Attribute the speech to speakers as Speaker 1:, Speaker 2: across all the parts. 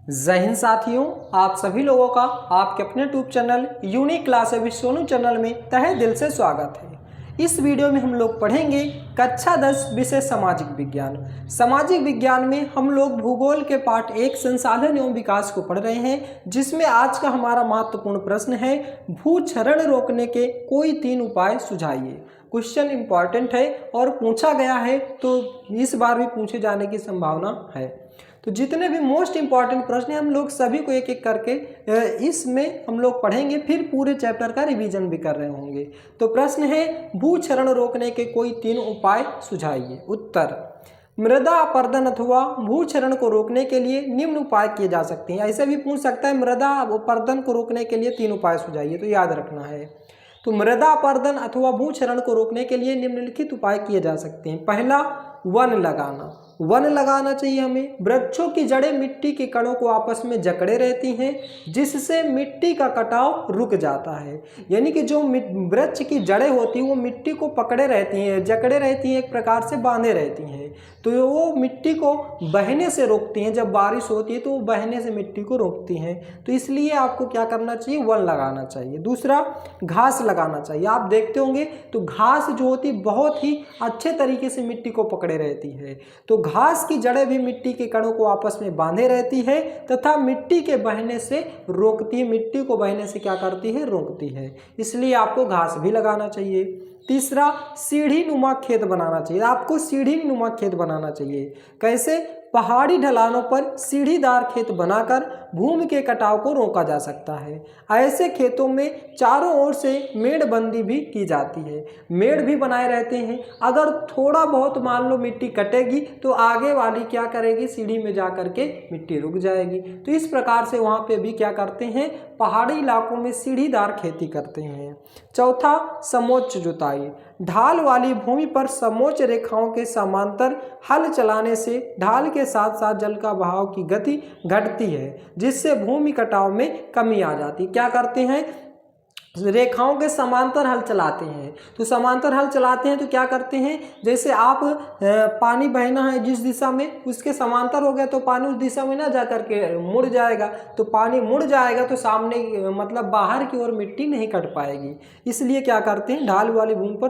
Speaker 1: जय हिंद साथियों, आप सभी लोगों का आपके अपने YouTube channel unique class with Sonu channel में तहे दिल से स्वागत है। इस वीडियो में हम लोग पढ़ेंगे कक्षा 10 विषय सामाजिक विज्ञान। सामाजिक विज्ञान में हम लोग भूगोल के पार्ट 1 संसाधन एवं विकास को पढ़ रहे हैं, जिसमें आज का हमारा महत्वपूर्ण प्रश्न है भूक्षरण रोकने के कोई 3 उपाय सुझाइए। क्वेश्चन इंपॉर्टेंट है और पूछा गया है, तो इस बार भी पूछे जाने की संभावना है। तो जितने भी मोस्ट इंपॉर्टेंट प्रश्न हैं हम लोग सभी को एक एक करके इसमें हम लोग पढ़ेंगे, फिर पूरे चैप्टर का रिवीजन भी कर रहे होंगे। तो प्रश्न है भूक्षरण रोकने के कोई 3 उपाय सुझाइए। उत्तर, मृदा अपरदन अथवा भूक्षरण को रोकने के लिए निम्न उपाय किए जा सकते हैं। ऐसे भी पूछ सकता है मृदा अपरदन को रोकने के लिए 3 उपाय सुझाइए, तो याद रखना है। तो मृदा अपरदन अथवा भूक्षरण को रोकने के लिए निम्नलिखित उपाय किए जा सकते हैं। पहला, वन लगाना। वन लगाना चाहिए हमें। वृक्षों की जड़ें मिट्टी के कणों को आपस में जकड़े रहती हैं, जिससे मिट्टी का कटाव रुक जाता है। यानी कि जो वृक्ष की जड़ें होती हैं वो मिट्टी को पकड़े रहती हैं, जकड़े रहती हैं, एक प्रकार से बांधे रहती हैं, तो वो मिट्टी को बहने से रोकती हैं। जब बारिश होती है तो वो बहने से मिट्टी को रोकती हैं। तो इसलिए आपको क्या करना चाहिए, वन लगाना चाहिए। दूसरा, घास लगाना चाहिए। आप देखते होंगे तो घास जो होती बहुत ही अच्छे तरीके से मिट्टी को पकड़े रहती है। तो घास की जड़ें भी मिट्टी के कणों को आपस में बांधे रहती है तथा मिट्टी के बहने से रोकती है। मिट्टी को बहने से क्या करती है, रोकती है। इसलिए आपको घास भी लगाना चाहिए। तीसरा, सीढ़ी नुमा खेत बनाना चाहिए। आपको सीढ़ी नुमा खेत बनाना चाहिए। कैसे? पहाड़ी ढलानों पर सीढ़ीदार खेत बनाकर भूमि के कटाव को रोका जा सकता है। ऐसे खेतों में चारों ओर से मेड़बंदी भी की जाती है। मेड़ भी बनाए रहते हैं। अगर थोड़ा बहुत मान लो मिट्टी कटेगी तो आगे वाली क्या करेगी, सीढ़ी में जा करके मिट्टी रुक जाएगी। तो इस प्रकार से वहाँ पे भी क्या करते हैं, पहाड़ी इलाकों में सीढ़ीदार खेती करते हैं। चौथा, समोच्च जुताई। ढाल वाली भूमि पर समोच्च रेखाओं के समांतर हल चलाने से ढाल के साथ साथ जल का बहाव की गति घटती है, जिससे भूमि कटाव में कमी आ जाती। क्या करते हैं, रेखाओं के समांतर हल चलाते हैं। तो समांतर हल चलाते हैं तो क्या करते हैं, जैसे आप पानी बहना है जिस दिशा में, उसके समांतर हो गया तो पानी उस दिशा में ना जा करके मुड़ जाएगा। तो पानी मुड़ जाएगा तो सामने मतलब बाहर की ओर मिट्टी नहीं कट पाएगी। इसलिए क्या करते हैं, ढाल वाली भूमि पर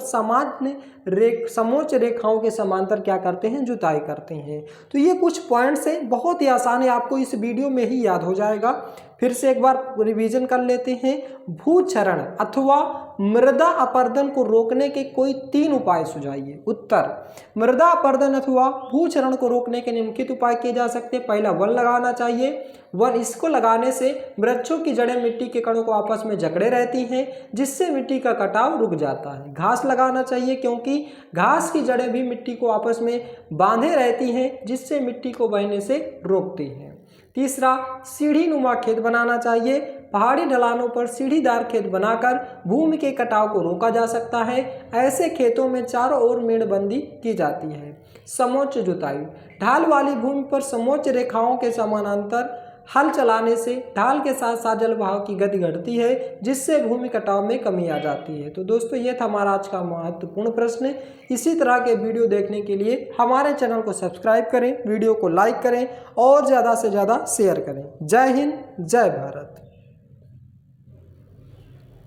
Speaker 1: समोच्च रेखाओं के समांतर क्या करते हैं, जुताई करते हैं। तो ये कुछ पॉइंट्स हैं, बहुत ही आसान है, आपको इस वीडियो में ही याद हो जाएगा। फिर से एक बार रिवीजन कर लेते हैं। भूक्षरण अथवा मृदा अपरदन को रोकने के कोई 3 उपाय सुझाइए। उत्तर, मृदा अपरदन अथवा भूक्षरण को रोकने के निम्नलिखित उपाय किए जा सकते हैं। पहला, वन लगाना चाहिए। वन, इसको लगाने से वृक्षों की जड़ें मिट्टी के कणों को आपस में जकड़े रहती हैं, जिससे मिट्टी का कटाव रुक जाता है। घास लगाना चाहिए, क्योंकि घास की जड़ें भी मिट्टी को आपस में बांधे रहती हैं, जिससे मिट्टी को बहने से रोकती हैं। तीसरा, सीढ़ी नुमा खेत बनाना चाहिए। पहाड़ी ढलानों पर सीढ़ीदार खेत बनाकर भूमि के कटाव को रोका जा सकता है। ऐसे खेतों में चारों ओर मेड़बंदी की जाती है। समोच्च जुताई। ढाल वाली भूमि पर समोच्च रेखाओं के समानांतर हल चलाने से ढाल के साथ साथ जल बहाव की गति घटती है, जिससे भूमि कटाव में कमी आ जाती है। तो दोस्तों, ये था हमारा आज का महत्वपूर्ण प्रश्न। इसी तरह के वीडियो देखने के लिए हमारे चैनल को सब्सक्राइब करें, वीडियो को लाइक करें और ज़्यादा से ज़्यादा शेयर करें। जय हिंद, जय भारत।